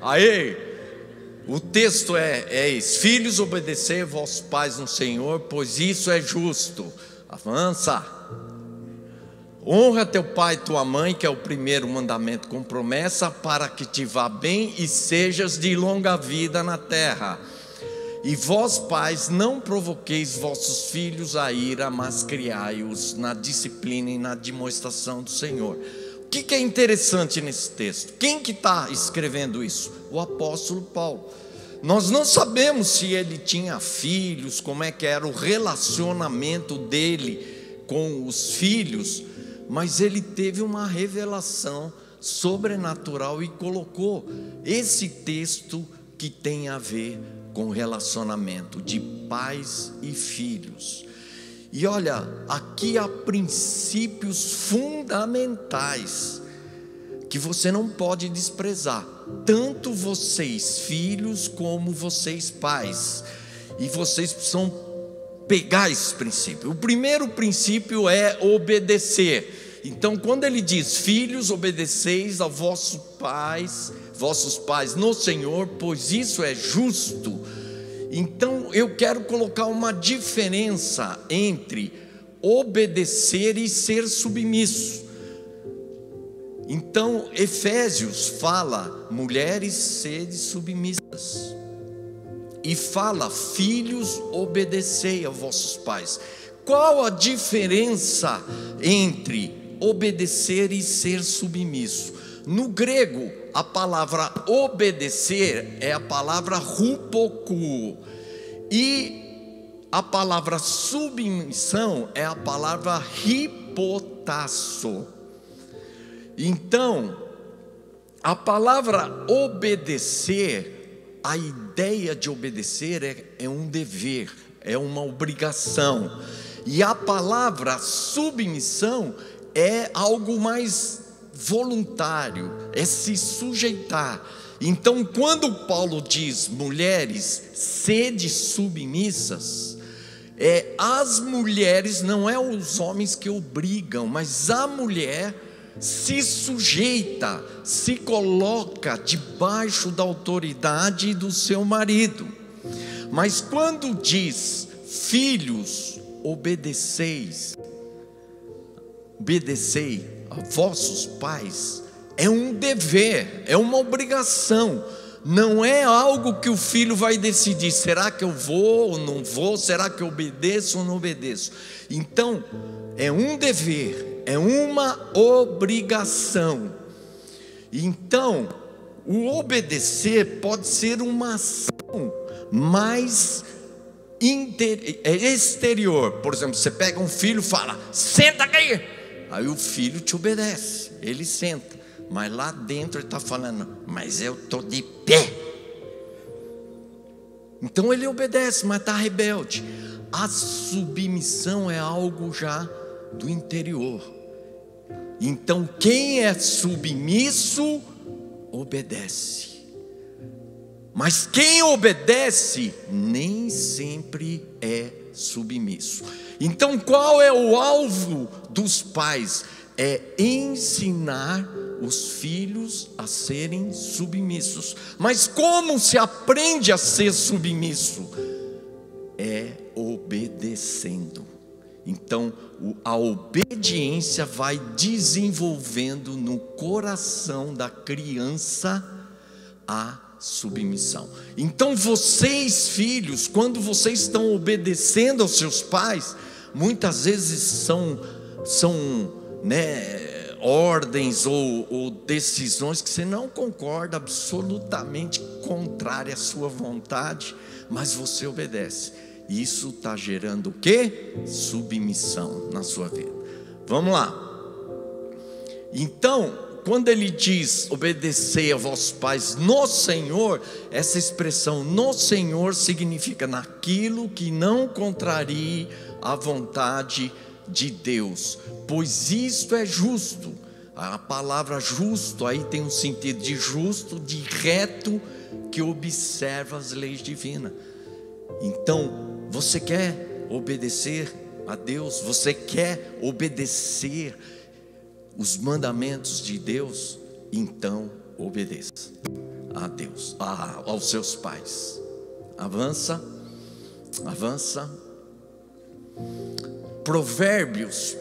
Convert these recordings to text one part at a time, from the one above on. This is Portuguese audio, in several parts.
Aí, o texto é esse: filhos, obedecei a vossos pais no Senhor, pois isso é justo. Avança. Honra teu pai e tua mãe, que é o primeiro mandamento com promessa, para que te vá bem e sejas de longa vida na terra. E vós, pais, não provoqueis vossos filhos a ira, mas criai-os na disciplina e na demonstração do Senhor. O que é interessante nesse texto? Quem que está escrevendo isso? O apóstolo Paulo. Nós não sabemos se ele tinha filhos, como é que era o relacionamento dele com os filhos, mas ele teve uma revelação sobrenatural e colocou esse texto que tem a ver com relacionamento de pais e filhos. E olha, aqui há princípios fundamentais que você não pode desprezar, tanto vocês filhos como vocês pais, e vocês precisam pegar esse princípio. O primeiro princípio é obedecer. Então, quando ele diz: filhos, obedeceis a vossos pais no Senhor, pois isso é justo. Então eu quero colocar uma diferença entre obedecer e ser submisso. Então Efésios fala: mulheres, sede submissas, e fala: filhos, obedecei a vossos pais. Qual a diferença entre obedecer e ser submisso? No grego, a palavra obedecer é a palavra hupoku, e a palavra submissão é a palavra hipotasso. Então, a palavra obedecer, a ideia de obedecer é um dever, é uma obrigação, e a palavra submissão é algo mais voluntário, é se sujeitar. Então, quando Paulo diz: mulheres, sede submissas, as mulheres, não é os homens que obrigam, mas a mulher se sujeita, se coloca debaixo da autoridade do seu marido. Mas quando diz: filhos, obedecei a vossos pais, é um dever, é uma obrigação, não é algo que o filho vai decidir: será que eu vou ou não vou, será que eu obedeço ou não obedeço. Então é um dever, é uma obrigação. Então o obedecer pode ser uma ação mais exterior. Por exemplo, você pega um filho e fala: senta aqui. Aí o filho te obedece, ele senta, mas lá dentro ele está falando: mas eu estou de pé. Então ele obedece, mas está rebelde. A submissão é algo já do interior. Então quem é submisso, obedece. Mas quem obedece, nem sempre é submisso. Então qual é o alvo dos pais? É ensinar os filhos a serem submissos. Mas como se aprende a ser submisso? É obedecendo. Então a obediência vai desenvolvendo no coração da criança a submissão. Então vocês, filhos, quando vocês estão obedecendo aos seus pais, muitas vezes são ordens ou decisões que você não concorda, absolutamente contrária à sua vontade, mas você obedece. Isso está gerando o quê? Submissão na sua vida. Vamos lá. Então, quando ele diz: obedecei a vossos pais no Senhor, essa expressão no Senhor significa naquilo que não contrarie a vontade de Deus, pois isto é justo. A palavra justo aí tem um sentido de justo, de reto, que observa as leis divinas. Então, você quer obedecer a Deus? Você quer obedecer os mandamentos de Deus? Então obedeça a Deus, aos seus pais. Avança, avança. Provérbios,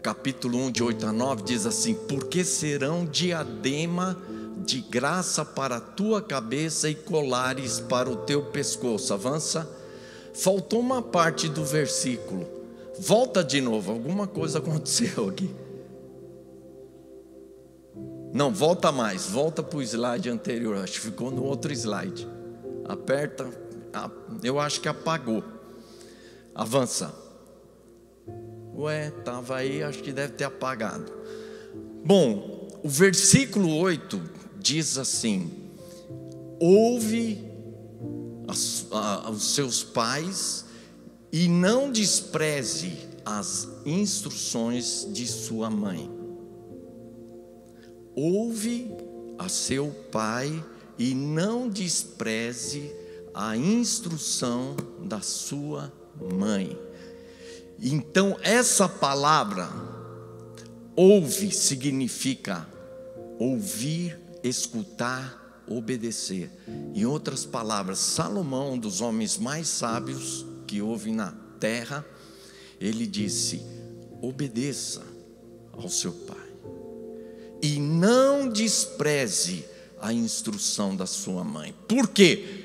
capítulo 1, de 8 a 9, diz assim: porque serão diadema de graça para a tua cabeça e colares para o teu pescoço. Avança. Faltou uma parte do versículo. Volta de novo, alguma coisa aconteceu aqui. Não, volta mais, volta para o slide anterior. Acho que ficou no outro slide. Aperta, eu acho que apagou. Avança. Ué, estava aí, acho que deve ter apagado. Bom, o versículo 8 diz assim: ouve aos seus pais e não despreze as instruções de sua mãe. Ouve a seu pai e não despreze a instrução da sua mãe. Então essa palavra ouve significa ouvir, escutar, obedecer. Em outras palavras, Salomão, um dos homens mais sábios que houve na terra, ele disse: obedeça ao seu pai e não despreze a instrução da sua mãe. Por quê?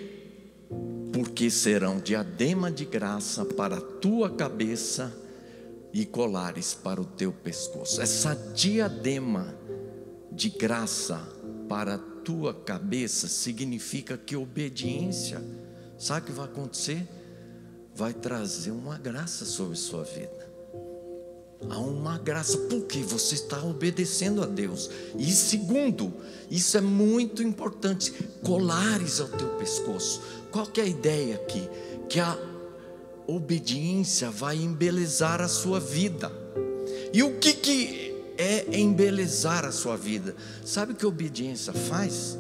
Porque serão diadema de graça para a tua cabeça e colares para o teu pescoço. Essa diadema de graça para a tua cabeça significa que obediência, sabe o que vai acontecer? Vai trazer uma graça sobre a sua vida. Há uma graça, porque você está obedecendo a Deus. E segundo, isso é muito importante, colares ao teu pescoço. Qual que é a ideia aqui? Que a obediência vai embelezar a sua vida. E o que é embelezar a sua vida? Sabe o que a obediência faz?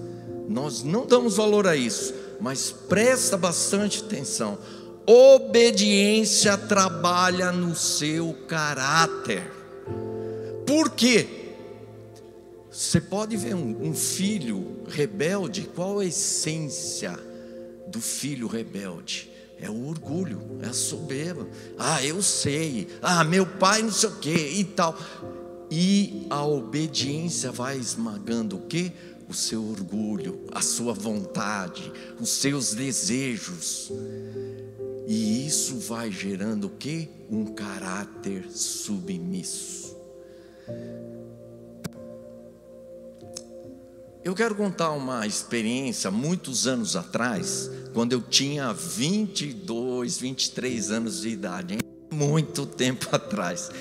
Nós não damos valor a isso, mas presta bastante atenção. Obediência trabalha no seu caráter. Por quê? Você pode ver um filho rebelde. Qual a essência do filho rebelde? É o orgulho, é a soberba. Eu sei, meu pai não sei o que e tal. E a obediência vai esmagando o quê? O seu orgulho, a sua vontade, os seus desejos. E isso vai gerando o quê? Um caráter submisso. Eu quero contar uma experiência muitos anos atrás, quando eu tinha 22, 23 anos de idade, hein? Muito tempo atrás.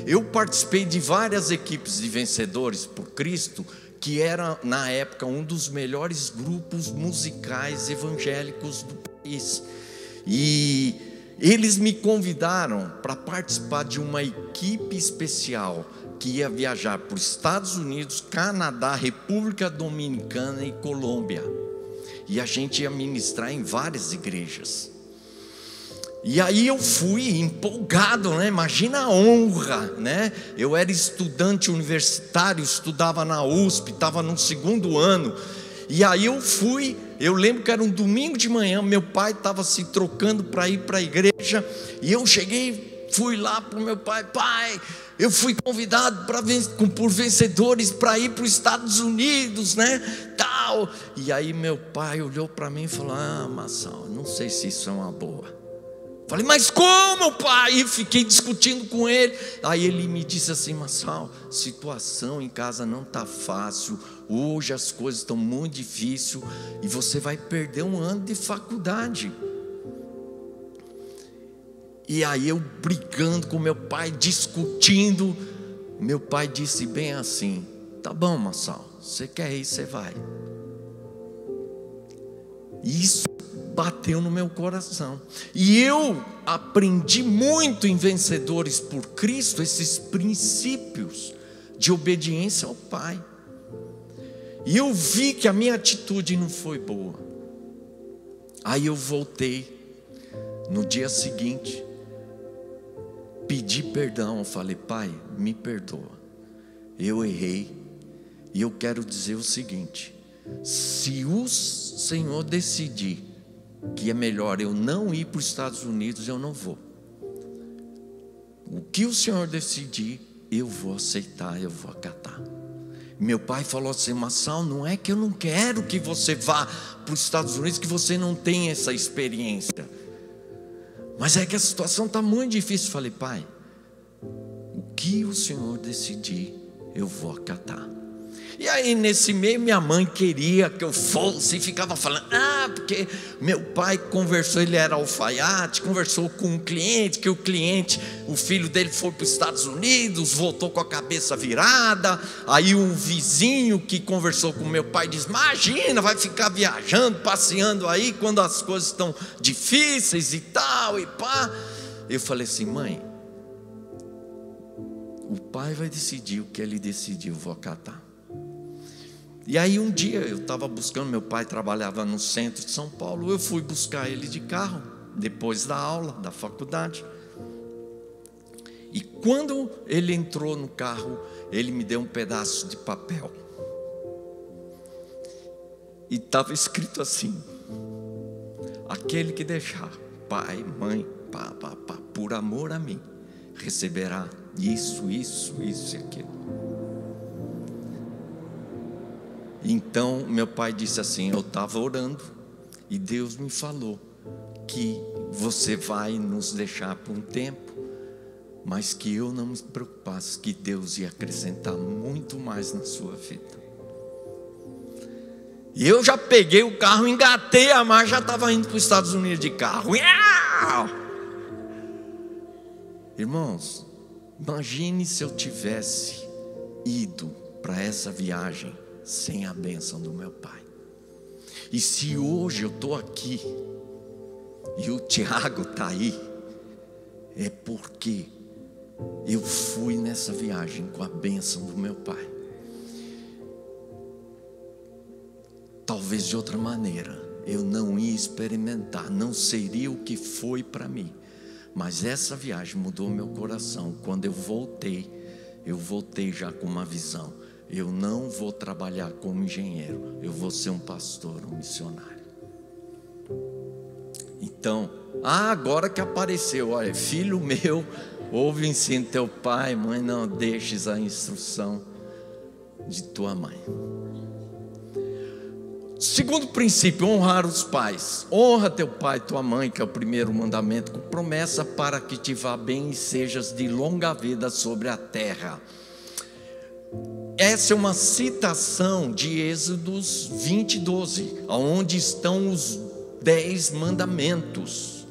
Eu participei de várias equipes de Vencedores por Cristo, que era na época um dos melhores grupos musicais evangélicos do país. E eles me convidaram para participar de uma equipe especial que ia viajar para os Estados Unidos, Canadá, República Dominicana e Colômbia. E a gente ia ministrar em várias igrejas. E aí eu fui empolgado, né? Imagina a honra, né? Eu era estudante universitário, estudava na USP, estava no 2º ano. E aí eu fui, eu lembro que era um domingo de manhã, meu pai estava se trocando para ir para a igreja. E eu cheguei, fui lá para o meu pai: pai, eu fui convidado por Vencedores para ir para os Estados Unidos, né? Tal. E aí meu pai olhou para mim e falou: Marçal, não sei se isso é uma boa. Falei: mas como, pai? E fiquei discutindo com ele. Aí ele me disse assim: Marçal, situação em casa não está fácil. Hoje as coisas estão muito difíceis e você vai perder um ano de faculdade. E aí eu brigando com meu pai, discutindo. Meu pai disse bem assim: tá bom, Marçal, você quer ir, você vai. Isso bateu no meu coração. E eu aprendi muito em Vencedores por Cristo esses princípios de obediência ao Pai. E eu vi que a minha atitude não foi boa. Aí eu voltei no dia seguinte, pedi perdão. Eu falei: pai, me perdoa, eu errei. E eu quero dizer o seguinte: Se o Senhor decidir que é melhor eu não ir para os Estados Unidos, eu não vou. O que o Senhor decidir, eu vou aceitar, eu vou acatar. Meu pai falou assim: Marçal, não é que eu não quero que você vá para os Estados Unidos, que você não tem essa experiência, mas é que a situação está muito difícil. Eu falei: pai, o que o Senhor decidir, eu vou acatar. E aí nesse meio minha mãe queria que eu fosse e ficava falando: porque meu pai conversou, ele era alfaiate, conversou com um cliente, que o filho dele foi para os Estados Unidos, voltou com a cabeça virada. Aí um vizinho que conversou com meu pai disse: imagina, vai ficar viajando, passeando aí quando as coisas estão difíceis e tal, e pá. Eu falei assim: mãe, o pai vai decidir, o que ele decidir eu vou acatar. E aí um dia eu estava buscando, meu pai trabalhava no centro de São Paulo, eu fui buscar ele de carro, depois da aula, da faculdade. E quando ele entrou no carro, ele me deu um pedaço de papel. E estava escrito assim: aquele que deixar pai, mãe, por amor a mim, receberá isso e aquilo. Então meu pai disse assim: eu estava orando e Deus me falou que você vai nos deixar por um tempo, mas que eu não me preocupasse, que Deus ia acrescentar muito mais na sua vida. E eu já peguei o carro, engatei a marcha, já estava indo para os Estados Unidos de carro. Irmãos, imagine se eu tivesse ido para essa viagem sem a bênção do meu pai. E se hoje eu estou aqui e o Tiago está aí, é porque eu fui nessa viagem com a bênção do meu pai. Talvez de outra maneira eu não ia experimentar, não seria o que foi para mim. Mas essa viagem mudou meu coração. Quando eu voltei já com uma visão: eu não vou trabalhar como engenheiro, eu vou ser um pastor, um missionário. Então, agora que apareceu, olha, filho meu, ouve o ensino de teu pai, mãe, não deixes a instrução de tua mãe. Segundo princípio, honrar os pais. Honra teu pai e tua mãe, que é o primeiro mandamento, com promessa para que te vá bem e sejas de longa vida sobre a terra. Essa é uma citação de Êxodos 20:12, onde estão os 10 mandamentos.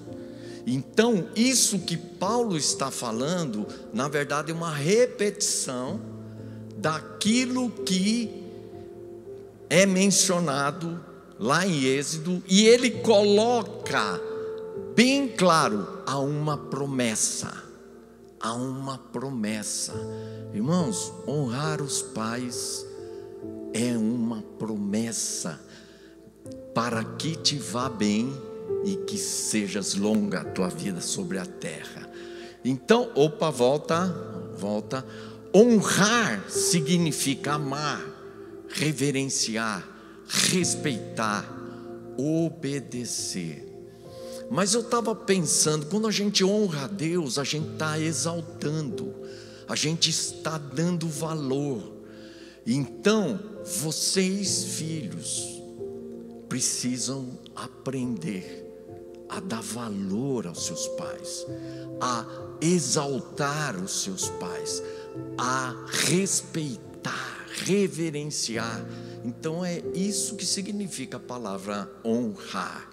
Então, isso que Paulo está falando, na verdade é uma repetição daquilo que é mencionado lá em Êxodo, e ele coloca bem claro: há uma promessa. Há uma promessa. Irmãos, honrar os pais é uma promessa para que te vá bem e que sejas longa a tua vida sobre a terra. Então, volta. Honrar significa amar, reverenciar, respeitar, obedecer. Mas eu estava pensando, quando a gente honra a Deus, a gente está exaltando, a gente está dando valor. Então, vocês, filhos, precisam aprender a dar valor aos seus pais, a exaltar os seus pais, a respeitar, reverenciar. Então é isso que significa a palavra honrar.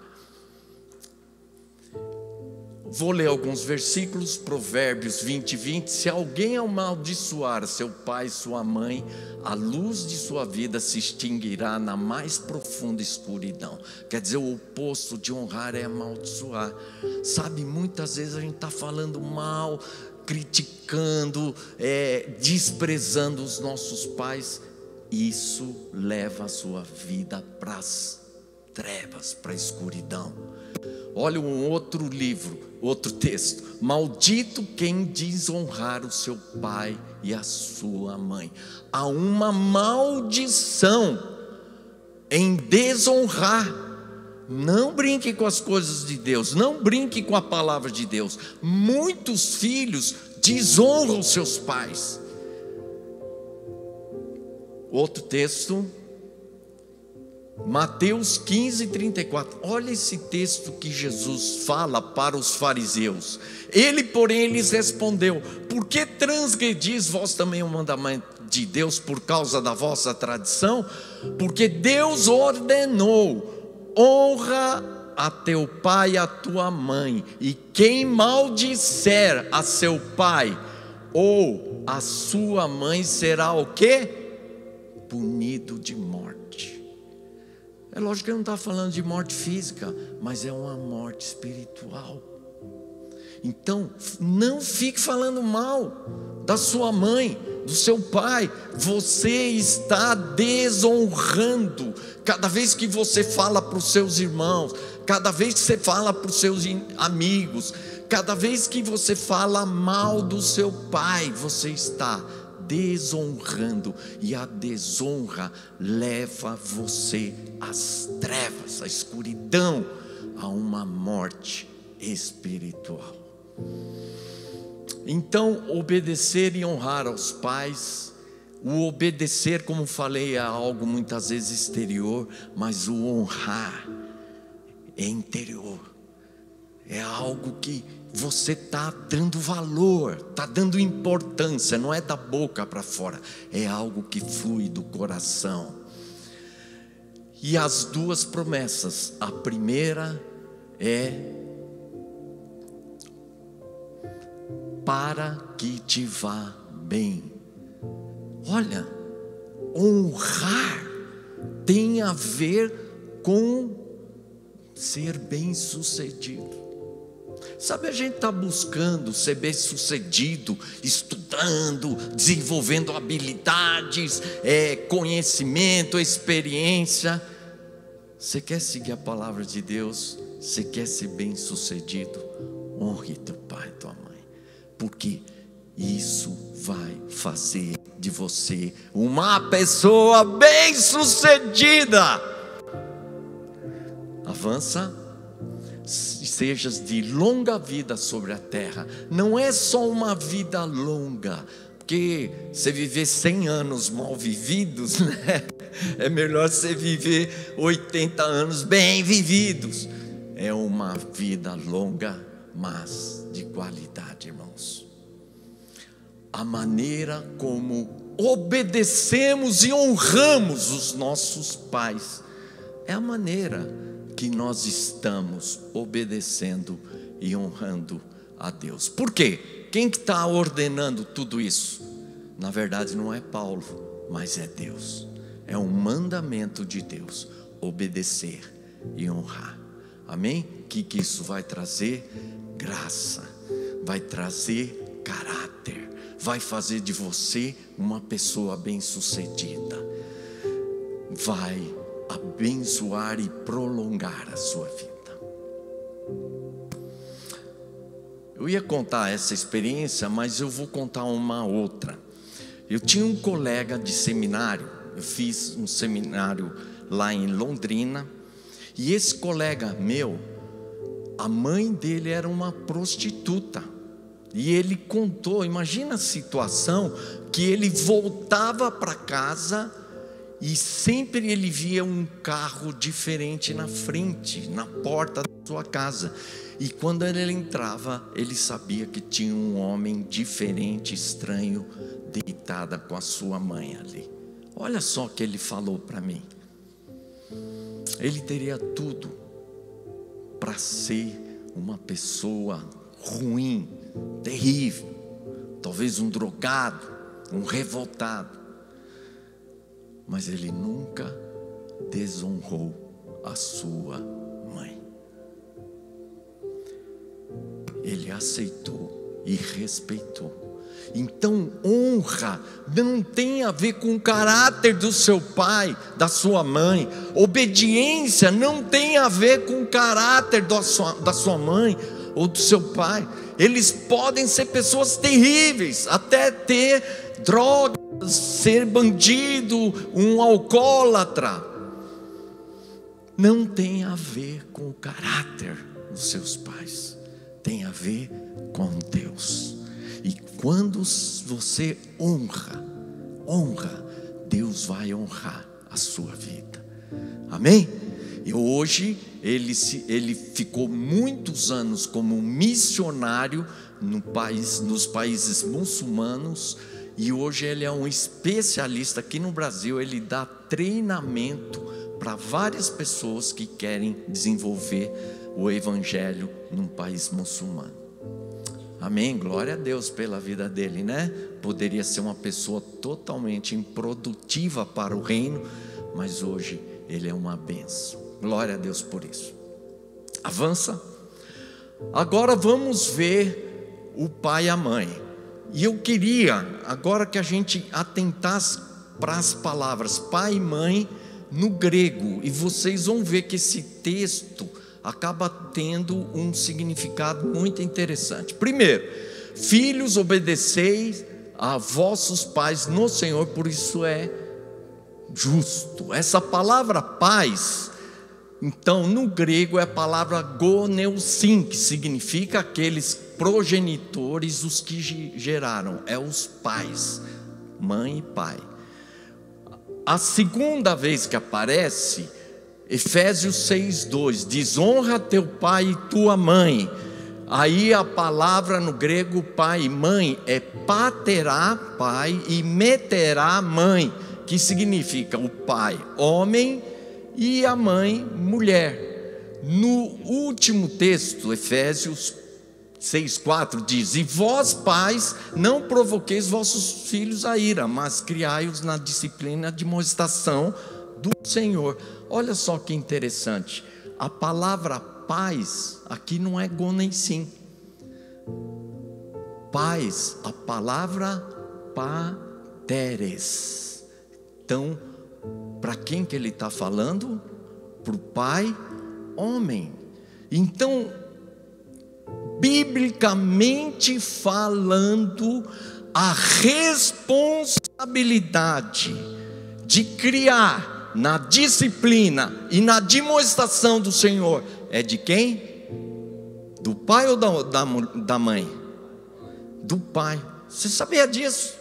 Vou ler alguns versículos. Provérbios 20:20. Se alguém amaldiçoar seu pai e sua mãe, a luz de sua vida se extinguirá na mais profunda escuridão. Quer dizer, o oposto de honrar é amaldiçoar. Sabe, muitas vezes a gente está falando mal, criticando, desprezando os nossos pais. Isso leva a sua vida para as trevas, para a escuridão. Olha um outro livro, outro texto: maldito quem desonrar o seu pai e a sua mãe. Há uma maldição em desonrar. Não brinque com as coisas de Deus, não brinque com a palavra de Deus. Muitos filhos desonram seus pais. Outro texto, Mateus 15:34. Olha esse texto que Jesus fala para os fariseus. Ele, porém, lhes respondeu: por que transgredis vós também o mandamento de Deus por causa da vossa tradição? Porque Deus ordenou: honra a teu pai e a tua mãe, e quem maldisser a seu pai ou a sua mãe será o quê? Punido de morte. É lógico que ele não está falando de morte física, mas é uma morte espiritual. Então, não fique falando mal da sua mãe, do seu pai. Você está desonrando. Cada vez que você fala para os seus irmãos, cada vez que você fala para os seus amigos, cada vez que você fala mal do seu pai, você está desonrando. E a desonra leva você às trevas, à escuridão, a uma morte espiritual. Então, obedecer e honrar aos pais. O obedecer, como falei, é algo muitas vezes exterior, mas o honrar é interior. É algo que você está dando valor, está dando importância, não é da boca para fora, é algo que flui do coração. E as duas promessas, a primeira é: para que te vá bem. Olha, honrar tem a ver com ser bem-sucedido. Sabe, a gente está buscando ser bem-sucedido, estudando, desenvolvendo habilidades, conhecimento, experiência. Você quer seguir a palavra de Deus? Você quer ser bem-sucedido? Honre teu pai e tua mãe, porque isso vai fazer de você uma pessoa bem-sucedida. Avança, sejas de longa vida sobre a terra. Não é só uma vida longa, porque você viver 100 anos mal vividos, né? É melhor você viver 80 anos bem vividos. É uma vida longa, mas de qualidade, irmãos. A maneira como obedecemos e honramos os nossos pais é a maneira que nós estamos obedecendo e honrando a Deus. Por quê? Quem que está ordenando tudo isso? Na verdade não é Paulo, mas é Deus. É um mandamento de Deus, obedecer e honrar. Amém? O que isso vai trazer? Graça, vai trazer caráter, vai fazer de você uma pessoa bem-sucedida, vai abençoar e prolongar a sua vida. Eu ia contar essa experiência, mas eu vou contar uma outra. Eu tinha um colega de seminário, eu fiz um seminário lá em Londrina, e esse colega meu, a mãe dele era uma prostituta. E ele contou, imagina a situação, que ele voltava para casa e sempre ele via um carro diferente na frente, na porta da sua casa. E quando ele entrava, ele sabia que tinha um homem diferente, estranho, deitada com a sua mãe ali. Olha só o que ele falou para mim. Ele teria tudo para ser uma pessoa ruim, terrível, talvez um drogado, um revoltado, mas ele nunca desonrou a sua mãe. Ele aceitou e respeitou. Então, honra não tem a ver com o caráter do seu pai, da sua mãe. Obediência não tem a ver com o caráter da sua mãe ou do seu pai. Eles podem ser pessoas terríveis, até ter drogas, ser bandido, um alcoólatra. não tem a ver com o caráter dos seus pais, tem a ver com Deus. E quando você honra, Deus vai honrar a sua vida. Amém? E hoje ele ficou muitos anos como missionário nos países muçulmanos, e hoje ele é um especialista aqui no Brasil. Ele dá treinamento para várias pessoas que querem desenvolver o evangelho num país muçulmano. Amém? Glória a Deus pela vida dele, né? Poderia ser uma pessoa totalmente improdutiva para o reino, mas hoje ele é uma bênção. Glória a Deus por isso. Avança. Agora vamos ver o pai e a mãe. E eu queria agora que a gente atentasse para as palavras pai e mãe no grego, e vocês vão ver que esse texto acaba tendo um significado muito interessante. Primeiro, filhos, obedeceis a vossos pais no Senhor, por isso é justo. Essa palavra pais, então no grego é a palavra goneusin, que significa aqueles progenitores, os que geraram, é os pais, mãe e pai. A segunda vez que aparece, Efésios 6:2, diz: honra teu pai e tua mãe. Aí a palavra no grego pai e mãe é paterá, pai, e meterá, mãe, que significa o pai, homem, e a mãe, mulher. No último texto, Efésios 6:4 diz: e vós pais, não provoqueis vossos filhos a ira, mas criai-os na disciplina de admoestação do Senhor. Olha só que interessante, a palavra pais aqui não é goneisim. Pais, a palavra pateres. Então, para quem que ele está falando? Para o pai, homem. Então, biblicamente falando, a responsabilidade de criar na disciplina e na admoestação do Senhor é de quem? Do pai ou da mãe? Do pai. Você sabia disso?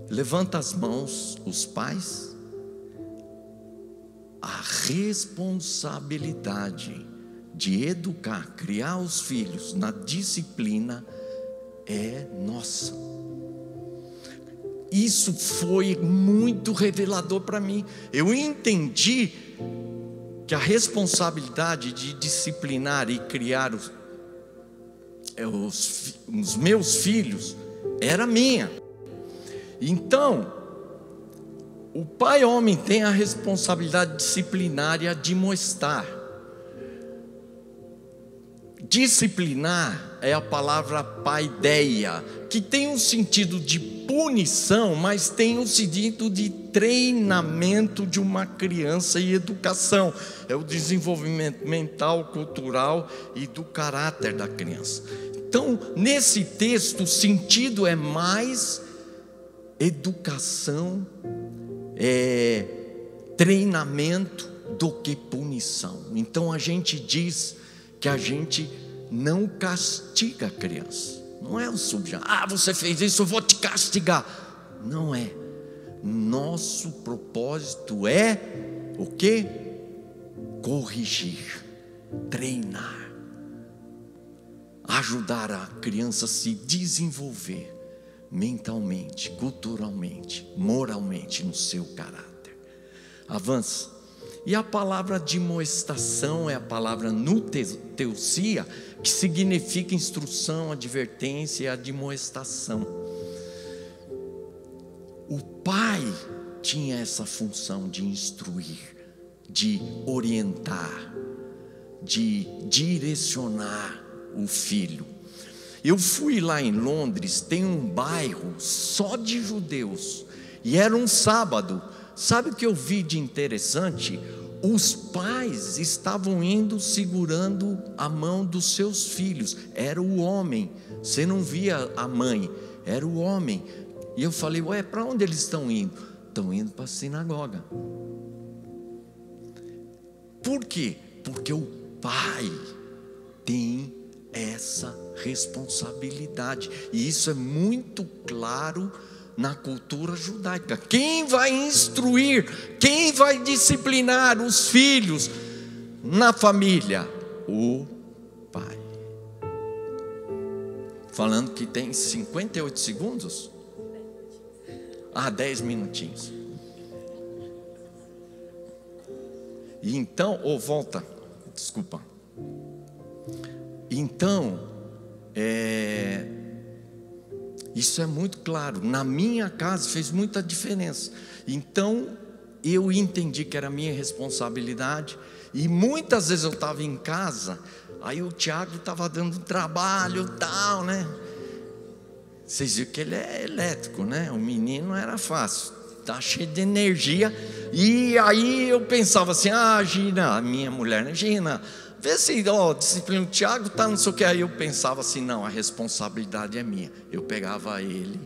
Levanta as mãos os pais. A responsabilidade de educar, criar os filhos na disciplina é nossa. Isso foi muito revelador para mim. Eu entendi que a responsabilidade de disciplinar e criar os meus filhos era minha. Então, o pai homem tem a responsabilidade disciplinar e admoestar. Disciplinar é a palavra paideia, que tem um sentido de punição, mas tem um sentido de treinamento de uma criança e educação. É o desenvolvimento mental, cultural e do caráter da criança. Então, nesse texto, o sentido é mais educação, treinamento do que punição. Então a gente diz que a gente não castiga a criança. Não é o subjetivo, você fez isso, eu vou te castigar. Não é. Nosso propósito é o quê? Corrigir, treinar, ajudar a criança a se desenvolver mentalmente, culturalmente, moralmente no seu caráter. Avança. E a palavra admoestação é a palavra nuteusia, que significa instrução, advertência e admoestação. O pai tinha essa função de instruir, de orientar, de direcionar o filho. Eu fui lá em Londres, tem um bairro só de judeus, e era um sábado. Sabe o que eu vi de interessante? Os pais estavam indo segurando a mão dos seus filhos. Era o homem, você não via a mãe, era o homem. E eu falei, para onde eles estão indo? Estão indo para a sinagoga. Por quê? Porque o pai tem essa responsabilidade, e isso é muito claro na cultura judaica. Quem vai instruir, quem vai disciplinar os filhos na família? O pai. Falando que tem 58 segundos? 10 minutinhos. E então, volta, desculpa. Então, isso é muito claro. Na minha casa fez muita diferença. Então, eu entendi que era minha responsabilidade. E muitas vezes eu estava em casa, aí o Tiago estava dando trabalho e tal, né? Vocês viram que ele é elétrico, né? O menino era fácil, tá cheio de energia. E aí eu pensava assim: Gina, minha mulher, né? Gina, vê se, disciplina, o Tiago tá não sei o que. Aí eu pensava assim: não, a responsabilidade é minha. Eu pegava ele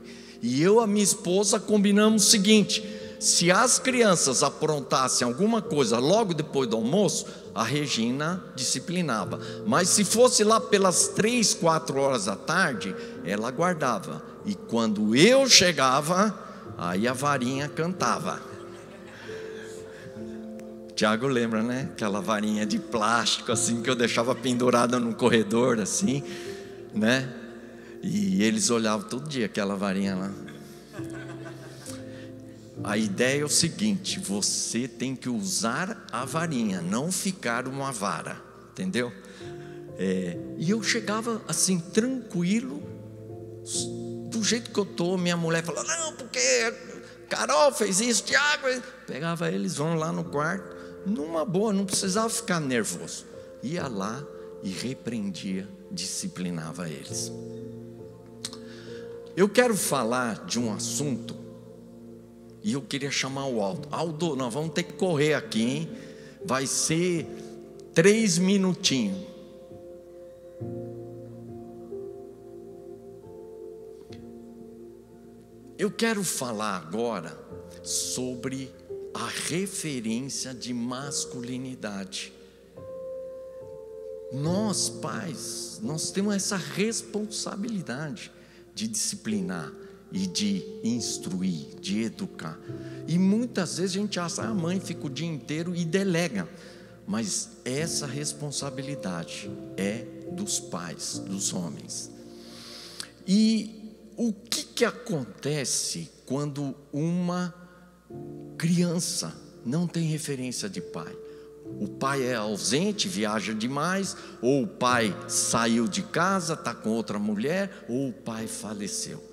e eu, a minha esposa, combinamos o seguinte: se as crianças aprontassem alguma coisa logo depois do almoço, a Regina disciplinava. Mas se fosse lá pelas 3, 4 horas da tarde, ela guardava. E quando eu chegava, aí a varinha cantava. Tiago lembra, né? Aquela varinha de plástico assim, que eu deixava pendurada no corredor assim, né? E eles olhavam todo dia aquela varinha lá. A ideia é o seguinte: você tem que usar a varinha, não ficar uma vara, entendeu? E eu chegava assim, tranquilo, do jeito que eu estou. Minha mulher falou: não, porque Carol fez isso, Tiago. Pegava eles, vão lá no quarto, numa boa, não precisava ficar nervoso. Ia lá e repreendia, disciplinava eles. Eu quero falar de um assunto, e eu queria chamar o Aldo. Aldo, nós vamos ter que correr aqui, hein? Vai ser 3 minutinhos. Eu quero falar agora sobre a referência de masculinidade. Nós, pais, nós temos essa responsabilidade de disciplinar e de instruir, de educar. E muitas vezes a gente acha: a mãe fica o dia inteiro e delega. Mas essa responsabilidade é dos pais, dos homens. E o que acontece quando uma criança não tem referência de pai? O pai é ausente, viaja demais, ou o pai saiu de casa, está com outra mulher, ou o pai faleceu.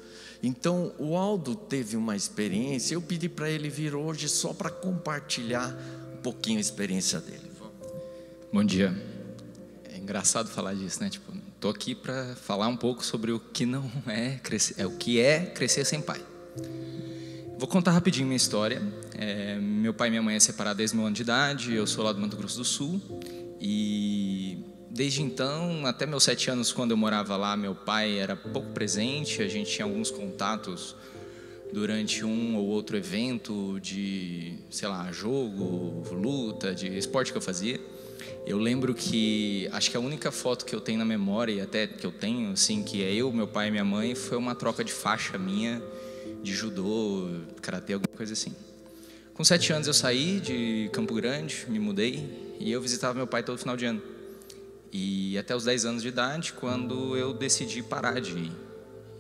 Então o Aldo teve uma experiência. Eu pedi para ele vir hoje só para compartilhar um pouquinho a experiência dele. Bom dia. É engraçado falar disso, né? Tipo, tô aqui para falar um pouco sobre o que não é crescer, o que é crescer sem pai. Vou contar rapidinho minha história. Meu pai e minha mãe é separados desde meu ano de idade. Eu sou lá do Mato Grosso do Sul e desde então, até meus 7 anos, quando eu morava lá, meu pai era pouco presente. A gente tinha alguns contatos durante um ou outro evento de, sei lá, jogo, luta, de esporte que eu fazia. Eu lembro que, acho que a única foto que eu tenho na memória, e até que eu tenho, assim, que é eu, meu pai e minha mãe, foi uma troca de faixa minha, de judô, karatê, alguma coisa assim. Com 7 anos eu saí de Campo Grande, me mudei, e eu visitava meu pai todo final de ano. E até os 10 anos de idade, quando eu decidi parar de ir.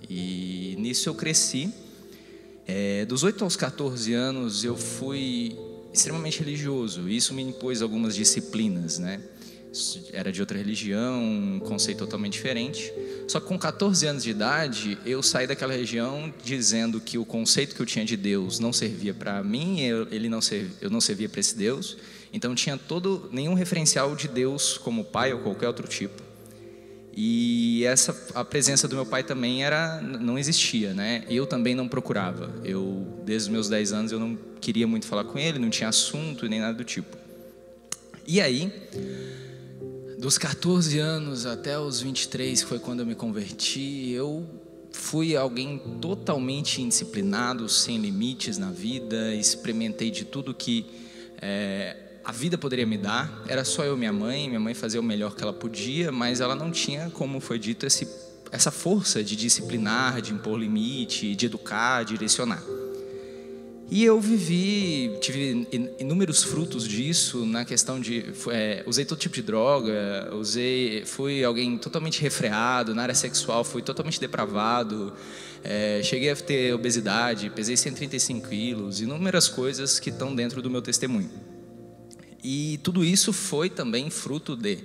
E nisso eu cresci. Dos 8 aos 14 anos eu fui extremamente religioso. Isso me impôs algumas disciplinas, né? Era de outra religião, um conceito totalmente diferente. Só que com 14 anos de idade, eu saí daquela região dizendo que o conceito que eu tinha de Deus não servia para mim, eu não servia para esse Deus. Então tinha nenhum referencial de Deus como pai ou qualquer outro tipo. E a presença do meu pai também não existia, né? Eu também não procurava. Desde os meus 10 anos, eu não queria muito falar com ele, não tinha assunto nem nada do tipo. E aí, dos 14 anos até os 23, que foi quando eu me converti, eu fui alguém totalmente indisciplinado, sem limites na vida, experimentei de tudo que a vida poderia me dar. Era só eu e minha mãe fazia o melhor que ela podia, mas ela não tinha, como foi dito, essa força de disciplinar, de impor limite, de educar, direcionar. E eu tive inúmeros frutos disso na questão de... usei todo tipo de droga, fui alguém totalmente refreado, na área sexual fui totalmente depravado, cheguei a ter obesidade, pesei 135 quilos, inúmeras coisas que estão dentro do meu testemunho. E tudo isso foi também fruto de...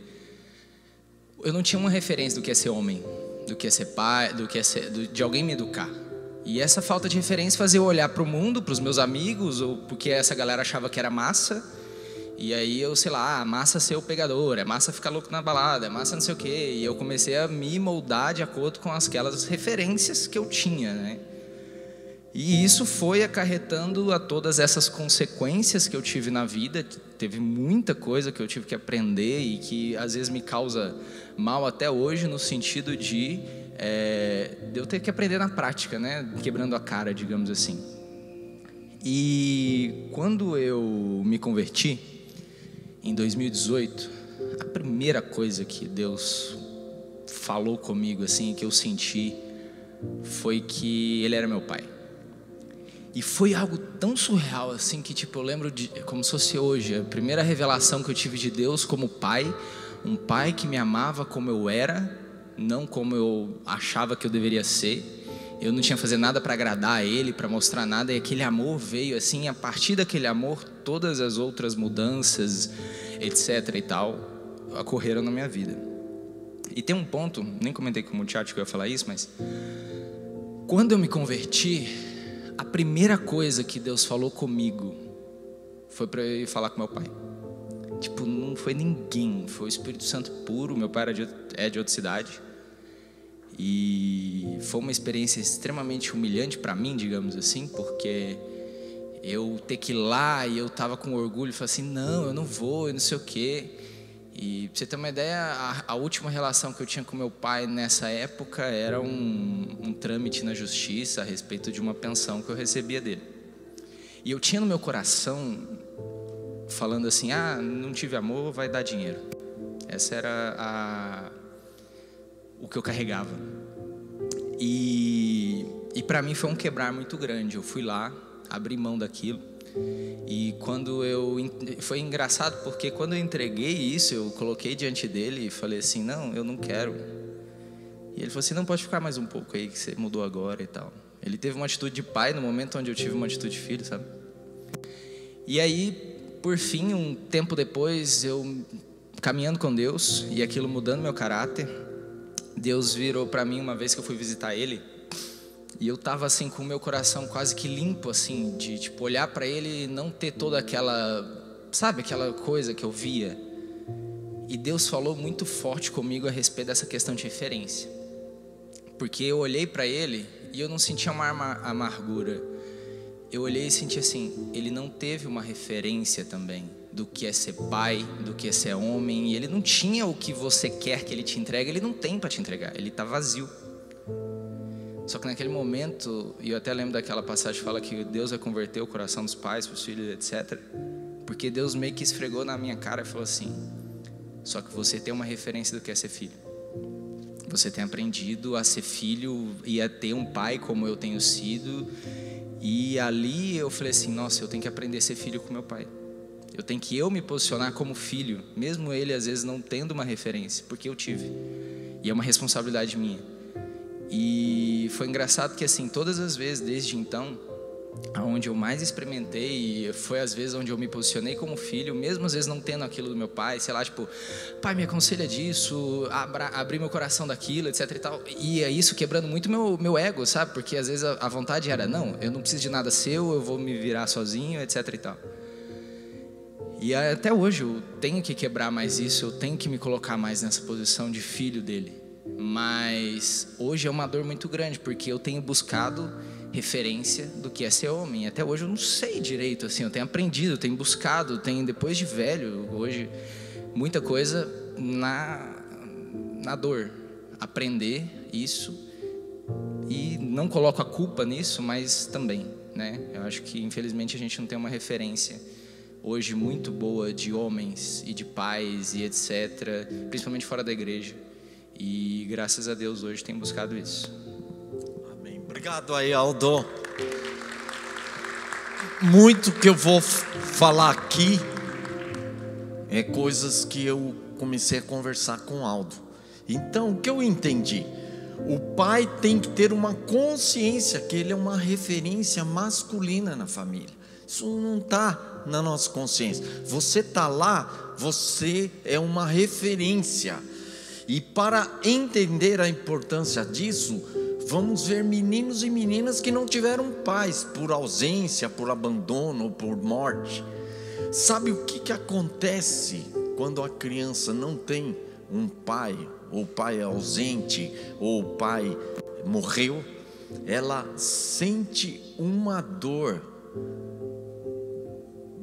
Eu não tinha uma referência do que é ser homem, do que é ser pai, de alguém me educar. E essa falta de referência fazia eu olhar para o mundo, para os meus amigos, ou porque essa galera achava que era massa. E aí eu, sei lá, massa ser o pegador, é massa ficar louco na balada, é massa não sei o quê. E eu comecei a me moldar de acordo com aquelas referências que eu tinha, né? E isso foi acarretando a todas essas consequências que eu tive na vida. Teve muita coisa que eu tive que aprender e que às vezes me causa mal até hoje, no sentido de eu ter que aprender na prática, né? Quebrando a cara, digamos assim. E quando eu me converti, em 2018, a primeira coisa que Deus falou comigo, assim, que eu senti, foi que Ele era meu pai. E foi algo tão surreal, assim, que tipo, eu lembro como se fosse hoje, a primeira revelação que eu tive de Deus como pai, um pai que me amava como eu era, não como eu achava que eu deveria ser. Eu não tinha que fazer nada para agradar a Ele, para mostrar nada, e aquele amor veio assim, a partir daquele amor, todas as outras mudanças, etc e tal, ocorreram na minha vida. E tem um ponto, nem comentei com o muchacho que eu ia falar isso, mas quando eu me converti, a primeira coisa que Deus falou comigo foi para eu ir falar com meu pai. Tipo, não foi ninguém, foi o Espírito Santo puro. Meu pai é de outra cidade. E foi uma experiência extremamente humilhante para mim, digamos assim, porque eu ter que ir lá e eu tava com orgulho e falei assim, não, eu não vou, eu não sei o quê. E pra você ter uma ideia, a última relação que eu tinha com meu pai nessa época era um trâmite na justiça a respeito de uma pensão que eu recebia dele. E eu tinha no meu coração falando assim, não tive amor, vai dar dinheiro. Essa era o que eu carregava. E para mim foi um quebrar muito grande. Eu fui lá, abri mão daquilo. E foi engraçado porque quando eu entreguei isso, eu coloquei diante dele e falei assim, não, eu não quero. E ele falou assim, não, pode ficar mais um pouco aí que você mudou agora e tal. Ele teve uma atitude de pai no momento onde eu tive uma atitude de filho, sabe? E aí, por fim, um tempo depois, eu caminhando com Deus e aquilo mudando meu caráter, Deus virou para mim uma vez que eu fui visitar Ele. E eu tava assim com o meu coração quase que limpo, assim, de tipo olhar para Ele e não ter toda aquela, sabe, aquela coisa que eu via. E Deus falou muito forte comigo a respeito dessa questão de referência. Porque eu olhei para Ele e eu não sentia uma amargura. Eu olhei e senti assim, Ele não teve uma referência também do que é ser pai, do que é ser homem. E Ele não tinha o que você quer que Ele te entregue, Ele não tem para te entregar, Ele tá vazio. Só que naquele momento, e eu até lembro daquela passagem que fala que Deus vai converter o coração dos pais, dos filhos, etc. Porque Deus meio que esfregou na minha cara e falou assim, só que você tem uma referência do que é ser filho. Você tem aprendido a ser filho e a ter um pai como eu tenho sido. E ali eu falei assim, nossa, eu tenho que aprender a ser filho com meu pai. Eu tenho que me posicionar como filho, mesmo ele às vezes não tendo uma referência, porque eu tive. E é uma responsabilidade minha. E foi engraçado que assim, todas as vezes desde então, aonde eu mais experimentei, foi às vezes onde eu me posicionei como filho, mesmo às vezes não tendo aquilo do meu pai, sei lá, tipo, pai, me aconselha disso, abrir meu coração daquilo, etc e tal. E é isso quebrando muito meu ego, sabe? Porque às vezes a vontade era, não, eu não preciso de nada seu, eu vou me virar sozinho, etc e tal. E até hoje eu tenho que quebrar mais isso, eu tenho que me colocar mais nessa posição de filho dele. Mas hoje é uma dor muito grande, porque eu tenho buscado referência do que é ser homem. Até hoje eu não sei direito, assim, eu tenho aprendido, eu tenho buscado, tenho depois de velho, hoje, muita coisa na dor. Aprender isso, e não coloco a culpa nisso, mas também, né? Eu acho que infelizmente a gente não tem uma referência hoje muito boa de homens e de pais e etc., principalmente fora da igreja. E graças a Deus hoje tem buscado isso. Amém. Obrigado aí, Aldo. Muito que eu vou falar aqui é coisas que eu comecei a conversar com o Aldo. Então, o que eu entendi? O pai tem que ter uma consciência que ele é uma referência masculina na família. Isso não está na nossa consciência. Você está lá, você é uma referência. E para entender a importância disso, vamos ver meninos e meninas que não tiveram pais, por ausência, por abandono ou por morte. Sabe o que acontece quando a criança não tem um pai, ou o pai é ausente, ou o pai morreu? Ela sente uma dor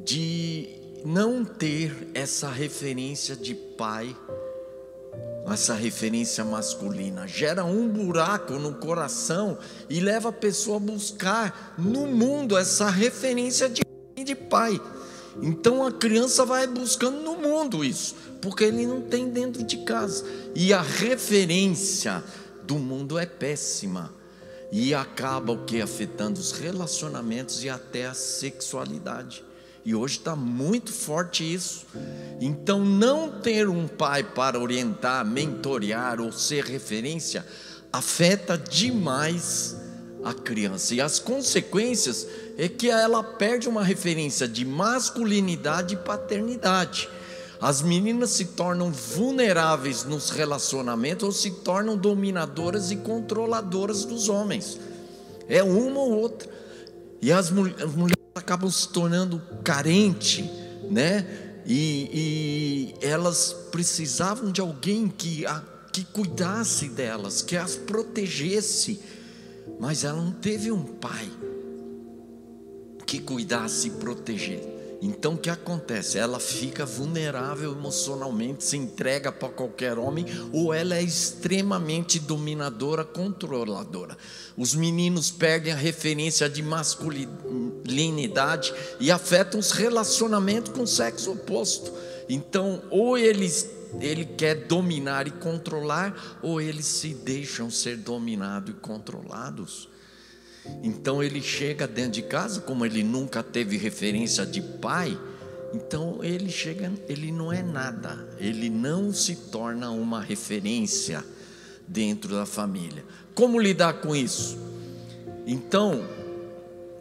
de não ter essa referência de pai, essa referência masculina. Gera um buraco no coração e leva a pessoa a buscar no mundo essa referência de pai. Então a criança vai buscando no mundo isso, porque ele não tem dentro de casa. E a referência do mundo é péssima. E acaba o que? Afetando os relacionamentos e até a sexualidade. E hoje está muito forte isso. Então não ter um pai para orientar, mentorear ou ser referência afeta demais a criança. E as consequências é que ela perde uma referência de masculinidade e paternidade. As meninas se tornam vulneráveis nos relacionamentos ou se tornam dominadoras e controladoras dos homens. É uma ou outra. E as mulheres acabam se tornando carentes, né? E elas precisavam de alguém que cuidasse delas, que as protegesse. Mas ela não teve um pai que cuidasse e protegesse. Então o que acontece? Ela fica vulnerável emocionalmente, se entrega para qualquer homem, ou ela é extremamente dominadora, controladora. Os meninos perdem a referência de masculinidade e afetam os relacionamentos com o sexo oposto. Então ou ele quer dominar e controlar, ou eles se deixam ser dominados e controlados. Então ele chega dentro de casa, como ele nunca teve referência de pai, então ele não é nada, ele não se torna uma referência dentro da família. Como lidar com isso? Então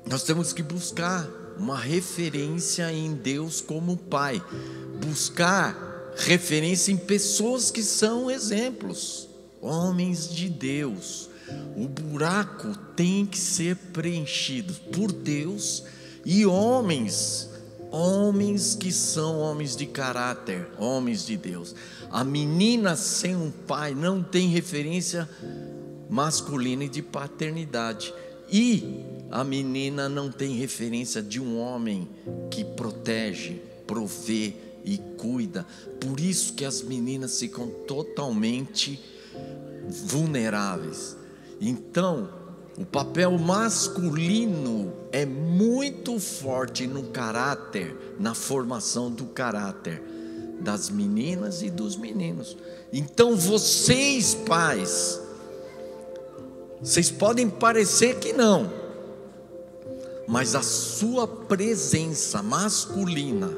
nós temos que buscar uma referência em Deus como pai, buscar referência em pessoas que são exemplos, homens de Deus. O buraco tem que ser preenchido por Deus e homens que são homens de caráter, homens de Deus. A menina sem um pai não tem referência masculina e de paternidade, e a menina não tem referência de um homem que protege, provê e cuida. Por isso que as meninas ficam totalmente vulneráveis. Então, o papel masculino é muito forte no caráter, na formação do caráter das meninas e dos meninos. Então, vocês pais, vocês podem parecer que não, mas a sua presença masculina,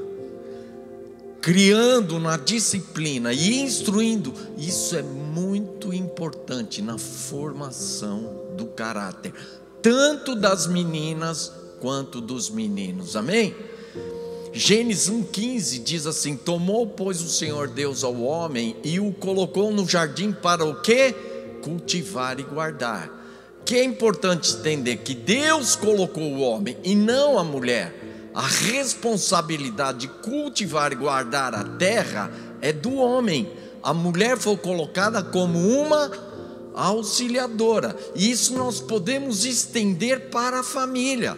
criando na disciplina e instruindo, isso é muito importante na formação do caráter, tanto das meninas quanto dos meninos, amém? Gênesis 1,15 diz assim: tomou, pois, o Senhor Deus ao homem e o colocou no jardim para o quê? Cultivar e guardar. Que é importante entender que Deus colocou o homem e não a mulher. A responsabilidade de cultivar e guardar a terra é do homem. A mulher foi colocada como uma auxiliadora. E isso nós podemos estender para a família.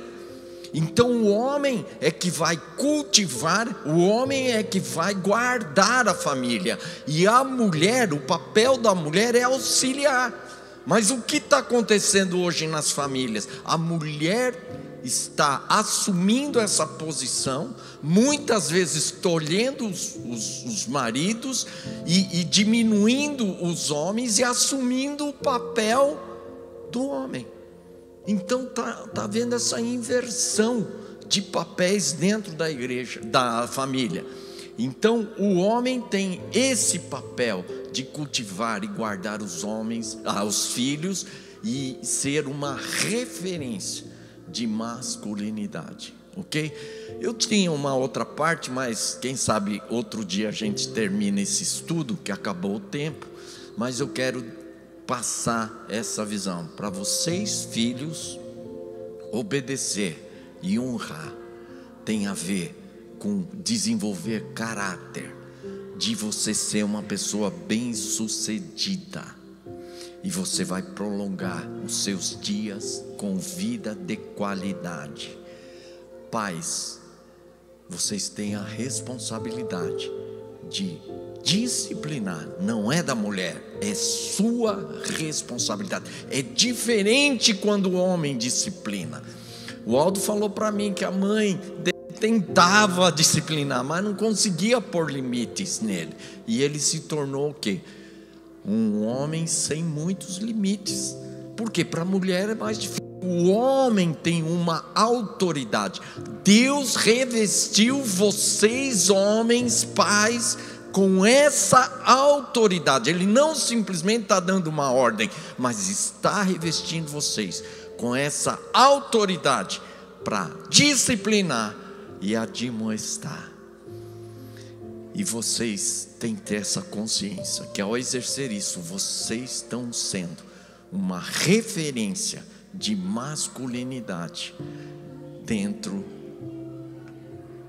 Então o homem é que vai cultivar, o homem é que vai guardar a família. E a mulher, o papel da mulher é auxiliar. Mas o que está acontecendo hoje nas famílias? A mulher está assumindo essa posição, muitas vezes tolhendo os maridos e diminuindo os homens e assumindo o papel do homem. Então tá havendo essa inversão de papéis dentro da igreja, da família. Então o homem tem esse papel de cultivar e guardar os filhos e ser uma referência de masculinidade, ok? Eu tinha uma outra parte, mas quem sabe outro dia a gente termina esse estudo, que acabou o tempo. Mas eu quero passar essa visão para vocês, filhos. Obedecer e honrar tem a ver com desenvolver caráter, de você ser uma pessoa bem-sucedida, e você vai prolongar os seus dias com vida de qualidade. Pais, vocês têm a responsabilidade de disciplinar. Não é da mulher, é sua responsabilidade. É diferente quando o homem disciplina. O Aldo falou para mim que a mãe tentava disciplinar, mas não conseguia pôr limites nele, e ele se tornou o quê? Um homem sem muitos limites. Porque para a mulher é mais difícil. O homem tem uma autoridade. Deus revestiu vocês, homens, pais, com essa autoridade. Ele não simplesmente está dando uma ordem, mas está revestindo vocês com essa autoridade para disciplinar e admoestar. E vocês têm que ter essa consciência que ao exercer isso, vocês estão sendo uma referência de masculinidade dentro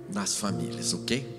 das famílias, ok?